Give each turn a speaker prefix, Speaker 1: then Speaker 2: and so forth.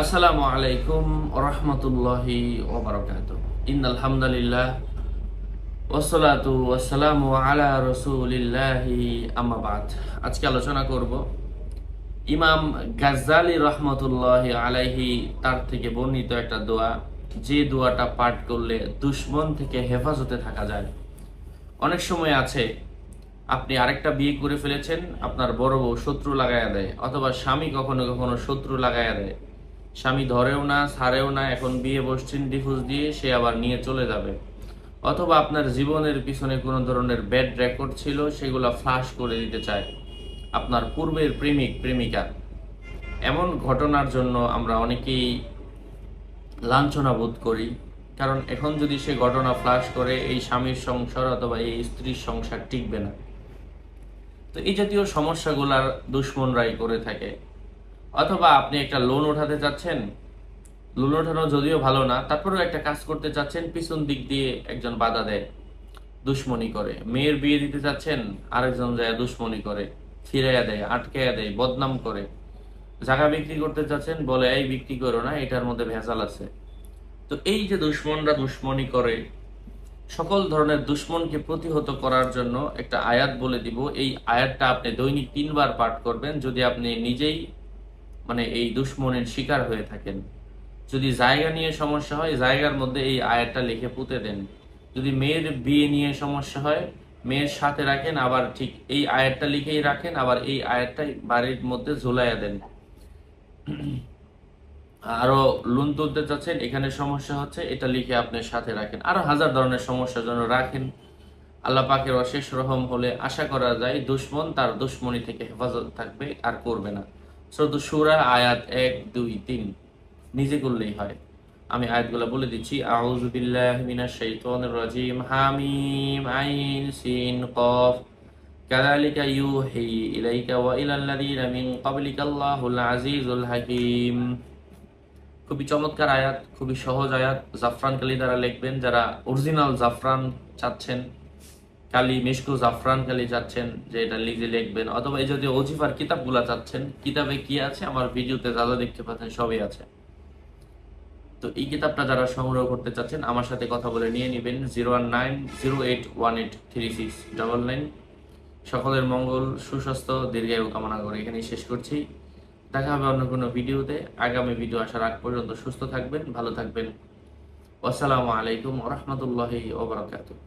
Speaker 1: আসসালামু আলাইকুম ওরহমতুল্লাহি ওবারাকাতুহু। ইন্নাল হামদুলিল্লাহ ওয়াসসালাতু ওয়াসসালামু আলা রাসূলিল্লাহি আম্মা বাদ। আজকে আলোচনা করব ইমাম গাজ্জালী রহমতুল্লাহি আলাইহি তার থেকে বর্ণিত একটা দোয়া, যে দোয়াটা পাঠ করলে দুশমন থেকে হেফাজতে থাকা যায়। অনেক সময় আছে আপনি আরেকটা বিয়ে করে ফেলেছেন, আপনার বড় বউ শত্রু লাগাইয়া দেয়, অথবা স্বামী কখনো কখনো শত্রু লাগাইয়া দেয়। স্বামী ধরেও না, ছাড়েও না, এখন বিয়ে বসছেন ডিভোর্স দিয়ে, সে আবার নিয়ে চলে যাবে। অথবা আপনার জীবনের পিছনে কোনো ধরনের ব্যাড রেকর্ড ছিল, সেগুলো ফ্লাশ করে দিতে চায় আপনার পূর্বের প্রেমিক প্রেমিকা। এমন ঘটনার জন্য আমরা অনেকেই লাঞ্ছনা বোধ করি, কারণ এখন যদি সে ঘটনা ফ্লাশ করে, এই স্বামীর সংসার অথবা এই স্ত্রীর সংসার টিকবে না। তো এই জাতীয় সমস্যাগুলার দুশ্মনরাই করে থাকে। অথবা আপনি একটা লোন উঠাতে চাচ্ছেন, লোন ওঠানো যদিও ভালো না, তারপরেও একটা কাজ করতে চাচ্ছেন, পিছন দিক দিয়ে একজন বাধা দেয়, দুশ্মনী করে। মেয়ের বিয়ে দিতে চাচ্ছেন, আরেকজন যায় দুশ্মনী করে, ফিরাইয়া দেয়, আটকাইয়া দেয়, বদনাম করে। জায়গা বিক্রি করতে চাচ্ছেন, বলে এই বিক্রি করো না, এটার মধ্যে ভেজাল আছে। তো এই যে দুশ্মনরা দুশ্মনী করে, সকল ধরনের দুশ্মনকে প্রতিহত করার জন্য একটা আয়াত বলে দিব। এই আয়াতটা আপনি দৈনিক 3 বার পাঠ করবেন, যদি আপনি নিজেই এই দুশ্মনের শিকার হয়ে থাকেন। যদি জায়গা নিয়ে সমস্যা হয়, জায়গার মধ্যে এই আয়াতটা লিখে পুঁতে দেন। যদি মেয়ের বিয়ে নিয়ে সমস্যা হয়, মেয়ের সাথে রাখেন, আবার ঠিক এই আয়াতটা লিখেই রাখেন, আবার এই আয়াতটাই বাড়ির মধ্যে ঝুলাইয়া দেন। আরো লোন তুলতে চাচ্ছেন, এখানে সমস্যা হচ্ছে, এটা লিখে আপনার সাথে রাখেন। আরো হাজার ধরনের সমস্যার জন্য রাখেন। আল্লাহ পাকের অশেষ রহম হলে আশা করা যায় দুশ্মন তার দুশ্মনী থেকে হেফাজত থাকবে, আর করবে না। সূরা সূরা আয়াত 1, 2, 3 নিজে করলেই হয়। আমি আয়াতগুলো বলে দিচ্ছি। আউযু বিল্লাহি মিনাশ শাইতানির রাজিম। হামিম আইন সিন কফ কাযালিকা ইউহি ইলাইকা ওয়া ইলাল্লাযীনা মিন ক্বাবলিকা আল্লাহুল আজিজুল হাকীম। খুবই চমৎকার আয়াত, খুবই সহজ আয়াত। জাফরান কালি দ্বারা লিখবেন, যারা অরিজিনাল জাফরান চাচ্ছেন, কালি মিশকু জাফরান কালি চাচ্ছেন, যে এটা লিখে লিখবেন। অথবা এই যদি ওজিফার কিতাবগুলা চাচ্ছেন, কিতাবে কি আছে আমার ভিডিওতে যা যা দেখতে পাচ্ছেন সবই আছে। তো এই কিতাবটা যারা সংগ্রহ করতে চাচ্ছেন, আমার সাথে কথা বলে নিয়ে নেবেন। 01908183699। সকলের মঙ্গল, সুস্বাস্থ্য, দীর্ঘায়ু কামনা করে এখানেই শেষ করছি। দেখা হবে অন্য কোনো ভিডিওতে। আগামী ভিডিও আসার আগ পর্যন্ত সুস্থ থাকবেন, ভালো থাকবেন। আসসালামু আলাইকুম ওয়া রাহমাতুল্লাহি ওয়া বারাকাতুহু।